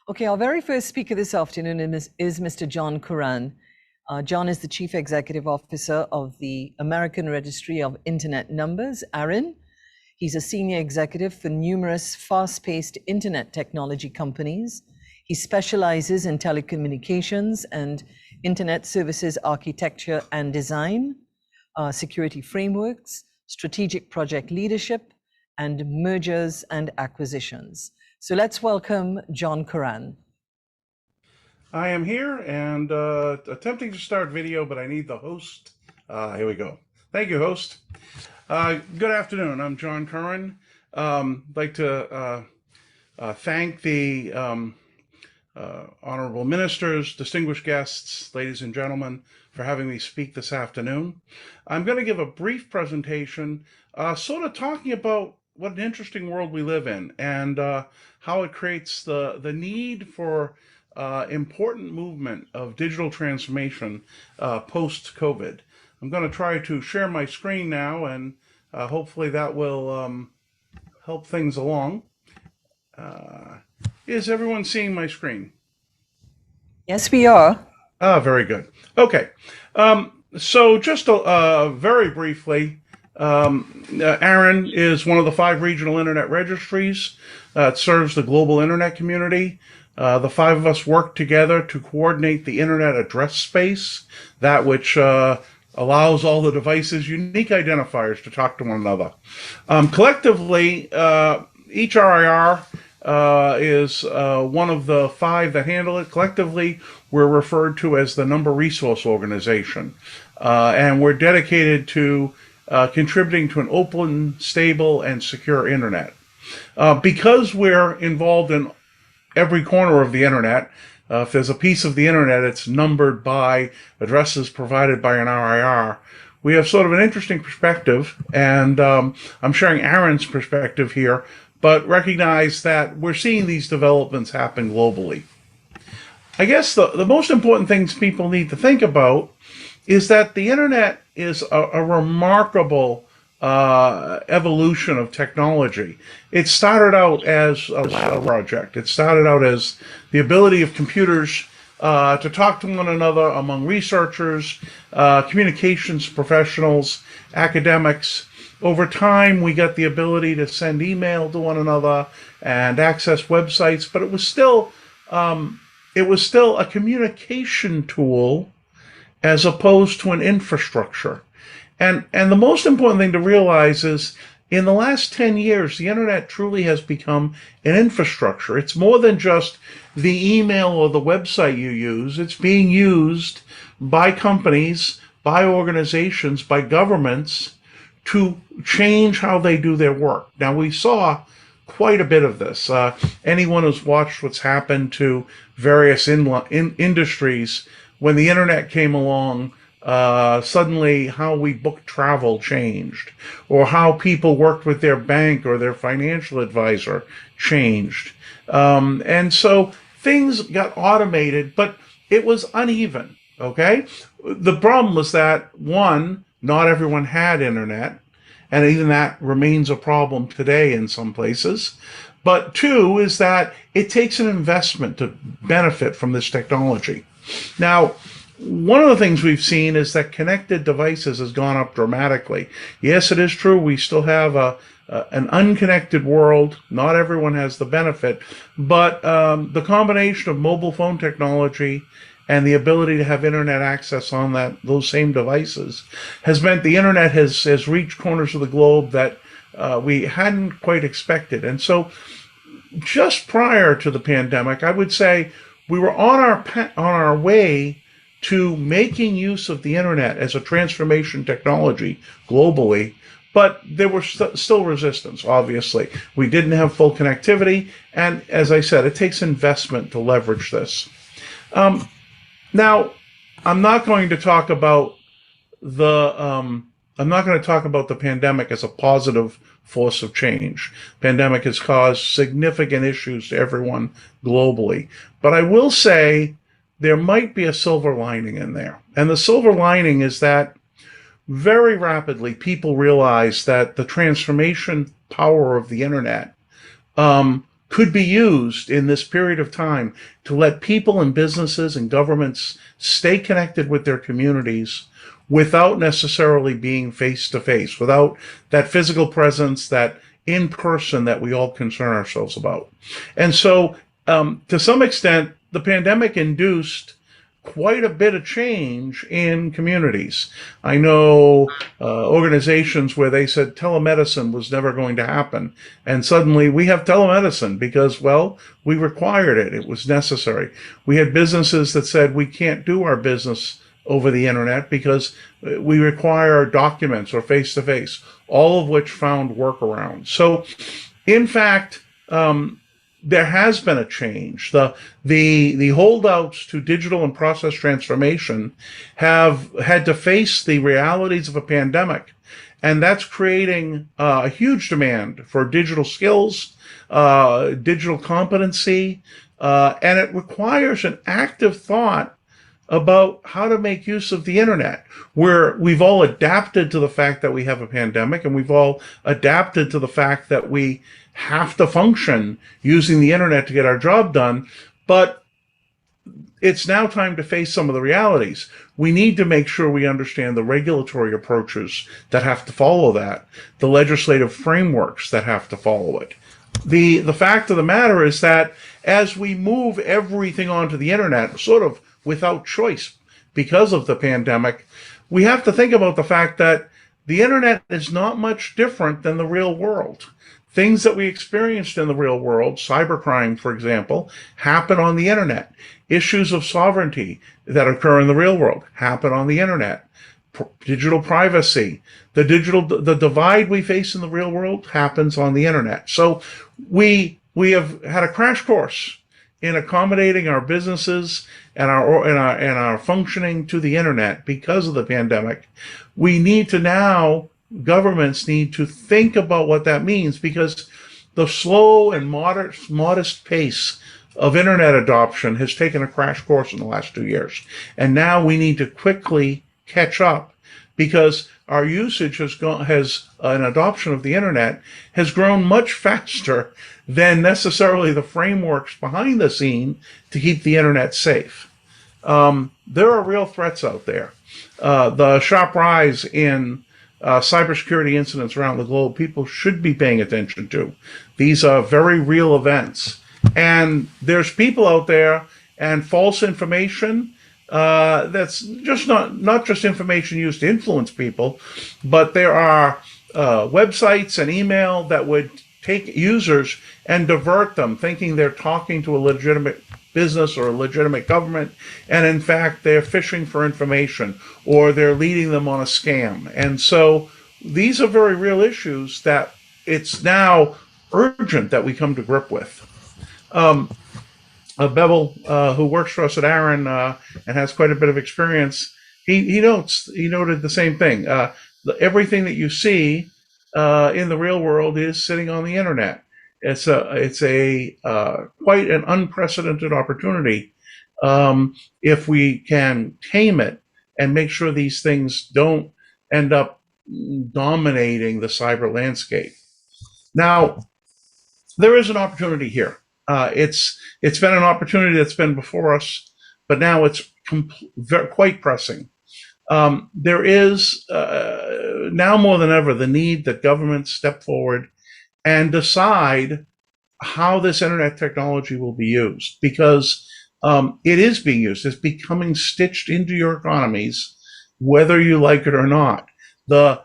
Okay, our very first speaker this afternoon is Mr. John Curran. John is the Chief Executive Officer of the American Registry of Internet Numbers, ARIN. He's a senior executive for numerous fast-paced internet technology companies. He specializes in telecommunications and internet services architecture and design, security frameworks, strategic project leadership, and mergers and acquisitions. So let's welcome John Curran. I am here and attempting to start video, but I need the host. Here we go. Thank you, host. Good afternoon. I'm John Curran. I'd like to thank the honorable ministers, distinguished guests, ladies and gentlemen, for having me speak this afternoon. I'm going to give a brief presentation, sort of talking about what an interesting world we live in and how it creates the need for important movement of digital transformation post-COVID. I'm going to try to share my screen now, and hopefully that will help things along. Is everyone seeing my screen? Yes, we are. Very good. Okay. So just very briefly, ARIN is one of the 5 regional internet registries. It serves the global internet community. The 5 of us work together to coordinate the internet address space, that which allows all the devices unique identifiers to talk to one another. Collectively, each RIR is one of the 5 that handle it. Collectively, we're referred to as the Number Resource Organization, and we're dedicated to contributing to an open, stable, and secure internet. Because we're involved in every corner of the internet, if there's a piece of the internet, it's numbered by addresses provided by an RIR. We have sort of an interesting perspective, and I'm sharing ARIN's perspective here, but recognize that we're seeing these developments happen globally. I guess the most important things people need to think about is that the internet is a remarkable evolution of technology. It started out as a lab project. It started out as the ability of computers to talk to one another among researchers, communications professionals, academics. Over time, we got the ability to send email to one another and access websites, but it was still a communication tool as opposed to an infrastructure. And the most important thing to realize is in the last 10 years, the internet truly has become an infrastructure. It's more than just the email or the website you use. It's being used by companies, by organizations, by governments to change how they do their work. Now, we saw quite a bit of this. Anyone who's watched what's happened to various industries, when the internet came along, suddenly how we booked travel changed, or how people worked with their bank or their financial advisor changed. And so things got automated, but it was uneven, okay? The problem was that, one, not everyone had internet, and even that remains a problem today in some places. But 2 is that it takes an investment to benefit from this technology. Now, one of the things we've seen is that connected devices has gone up dramatically. Yes, it is true we still have an unconnected world. Not everyone has the benefit, but the combination of mobile phone technology and the ability to have internet access on those same devices has meant the internet has reached corners of the globe that we hadn't quite expected. And so just prior to the pandemic, I would say we were on our way to making use of the internet as a transformation technology globally, but there was still resistance, obviously. We didn't have full connectivity, and as I said, it takes investment to leverage this. Now, I'm not going to talk about the pandemic as a positive force of change. Pandemic has caused significant issues to everyone globally, but I will say there might be a silver lining in there. And the silver lining is that very rapidly people realized that the transformation power of the internet could be used in this period of time to let people and businesses and governments stay connected with their communities without necessarily being face to face, without that physical presence, that in person that we all concern ourselves about. And so, to some extent, the pandemic induced quite a bit of change in communities. I know organizations where they said telemedicine was never going to happen. And suddenly we have telemedicine because, well, we required it. It was necessary. We had businesses that said we can't do our business over the internet because we require documents or face-to-face, all of which found workarounds. So, in fact, there has been a change. The holdouts to digital and process transformation have had to face the realities of a pandemic, and that's creating a huge demand for digital skills, digital competency, and it requires an active thought about how to make use of the internet, where we've all adapted to the fact that we have a pandemic, and we've all adapted to the fact that we have to function using the internet to get our job done. But it's now time to face some of the realities. We need to make sure we understand the regulatory approaches that have to follow that, the legislative frameworks that have to follow it. The fact of the matter is that as we move everything onto the internet, sort of without choice because of the pandemic, we have to think about the fact that the internet is not much different than the real world. Things that we experienced in the real world, cybercrime, for example, happen on the internet. Issues of sovereignty that occur in the real world happen on the internet. Digital privacy, the divide we face in the real world happens on the internet. So we have had a crash course in accommodating our businesses and our functioning to the internet because of the pandemic. We need to now, governments need to think about what that means, because the slow and modest pace of internet adoption has taken a crash course in the last 2 years. And now we need to quickly catch up, because our usage has an adoption of the internet has grown much faster than necessarily the frameworks behind the scene to keep the internet safe. There are real threats out there. The sharp rise in cybersecurity incidents around the globe, people should be paying attention to. These are very real events. And there's people out there and false information that's just not just information used to influence people, but there are websites and email that would take users and divert them, thinking they're talking to a legitimate business or a legitimate government, and in fact they're fishing for information or they're leading them on a scam. And so these are very real issues that it's now urgent that we come to grip with. Bevel, who works for us at ARIN and has quite a bit of experience, he noted the same thing. Everything that you see in the real world is sitting on the internet. It's a quite an unprecedented opportunity if we can tame it and make sure these things don't end up dominating the cyber landscape. Now, there is an opportunity here. It's been an opportunity that's been before us, but now it's quite pressing. There is now more than ever the need that governments step forward and decide how this internet technology will be used, because it is being used. It's becoming stitched into your economies, whether you like it or not. The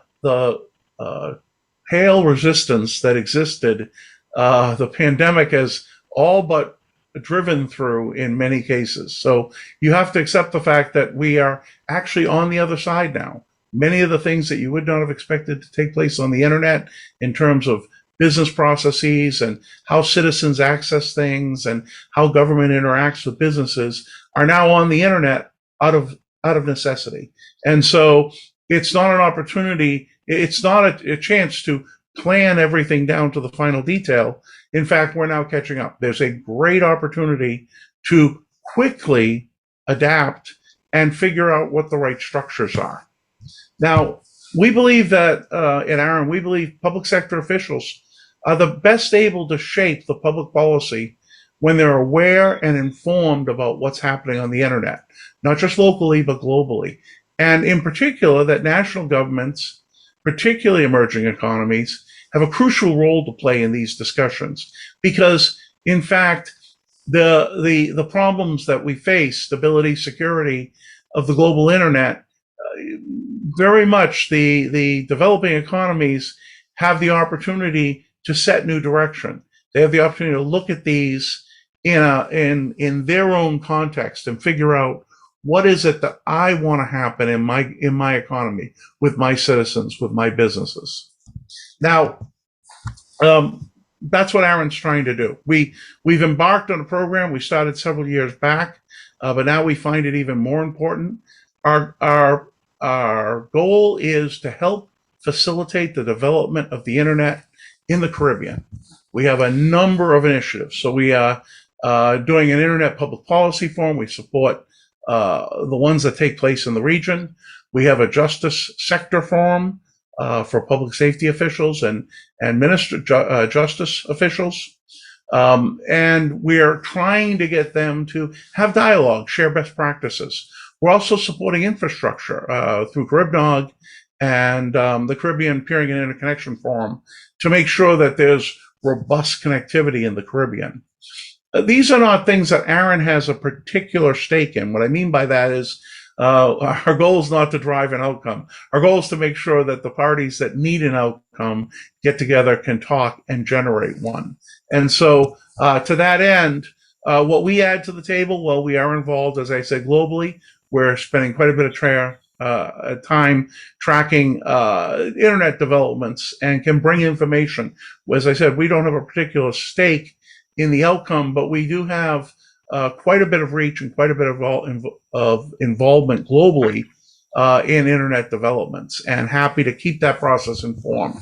pale resistance that existed, the pandemic has all but driven through in many cases. So you have to accept the fact that we are actually on the other side now. Many of the things that you would not have expected to take place on the internet in terms of business processes and how citizens access things and how government interacts with businesses are now on the internet out of necessity. And so it's not an opportunity, it's not a chance to plan everything down to the final detail. In fact, we're now catching up. There's a great opportunity to quickly adapt and figure out what the right structures are. Now, we believe that at ARIN, we believe public sector officials are the best able to shape the public policy when they're aware and informed about what's happening on the internet, not just locally, but globally. And in particular, that national governments, particularly emerging economies, have a crucial role to play in these discussions because, in fact, the problems that we face, stability, security of the global internet, very much the developing economies have the opportunity to set new direction. They have the opportunity to look at these in their own context and figure out what is it that I want to happen in my economy, with my citizens, with my businesses. Now, that's what ARIN's trying to do. We've embarked on a program we started several years back, but now we find it even more important. Our goal is to help facilitate the development of the internet in the Caribbean. We have a number of initiatives. So we are doing an internet public policy forum. We support the ones that take place in the region. We have a justice sector forum for public safety officials and justice officials. And we're trying to get them to have dialogue, share best practices. We're also supporting infrastructure through CaribNOG and the Caribbean Peering and Interconnection Forum to make sure that there's robust connectivity in the Caribbean. These are not things that ARIN has a particular stake in. What I mean by that is our goal is not to drive an outcome. Our goal is to make sure that the parties that need an outcome get together, can talk, and generate one. And so to that end, what we add to the table, well, we are involved, as I said, globally. We're spending quite a bit of time tracking internet developments and can bring information. As I said, we don't have a particular stake in the outcome, but we do have quite a bit of reach and quite a bit of involvement globally in internet developments, and happy to keep that process informed.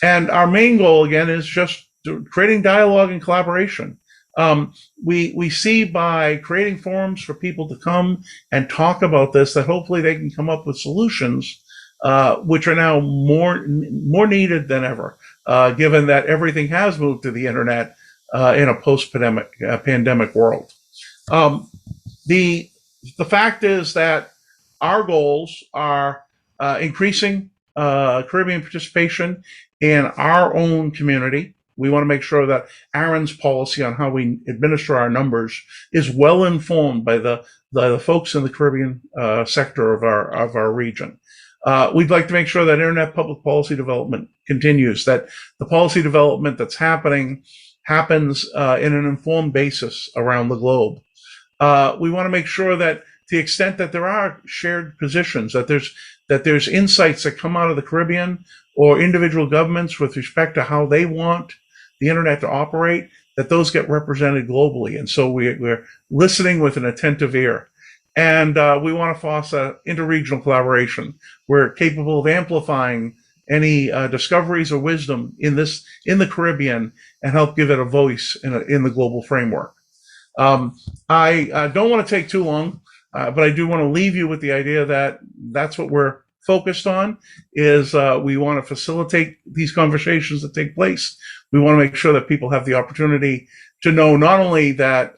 And our main goal, again, is just creating dialogue and collaboration. We see by creating forums for people to come and talk about this that hopefully they can come up with solutions which are now more needed than ever, given that everything has moved to the internet in a post-pandemic world. The fact is that our goals are increasing Caribbean participation in our own community. We want to make sure that ARIN's policy on how we administer our numbers is well informed by the folks in the Caribbean sector of our region. We'd like to make sure that internet public policy development continues, that the policy development that's happening happens in an informed basis around the globe. We want to make sure that, to the extent that there are shared positions, that there's insights that come out of the Caribbean or individual governments with respect to how they want the internet to operate, that those get represented globally. And so we're listening with an attentive ear. And we want to foster interregional collaboration. We're capable of amplifying any discoveries or wisdom in the Caribbean and help give it a voice in the global framework. I don't want to take too long, but I do want to leave you with the idea that that's what we're focused on, is we want to facilitate these conversations that take place. We want to make sure that people have the opportunity to know not only that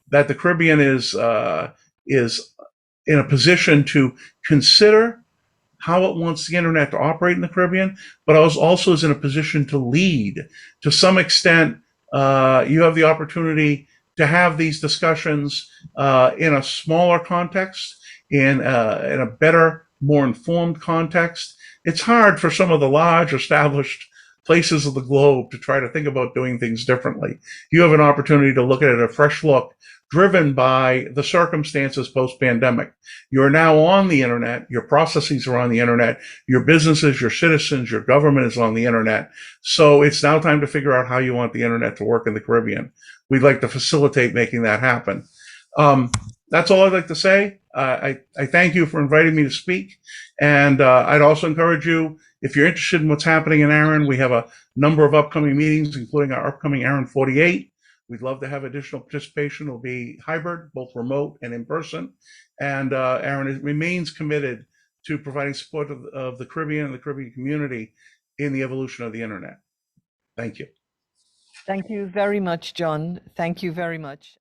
that the Caribbean is in a position to consider how it wants the internet to operate in the Caribbean, but also is in a position to lead. To some extent, you have the opportunity to have these discussions in a smaller context, in a better, more informed context. It's hard for some of the large established places of the globe to try to think about doing things differently. You have an opportunity to look at it a fresh look, driven by the circumstances post-pandemic. You're now on the internet. Your processes are on the internet. Your businesses, your citizens, your government is on the internet. So it's now time to figure out how you want the internet to work in the Caribbean. We'd like to facilitate making that happen. That's all I'd like to say. I thank you for inviting me to speak. And I'd also encourage you, if you're interested in what's happening in ARIN, we have a number of upcoming meetings, including our upcoming ARIN 48. We'd love to have additional participation. It'll be hybrid, both remote and in person. And ARIN remains committed to providing support of the Caribbean and the Caribbean community in the evolution of the internet. Thank you. Thank you very much, John. Thank you very much.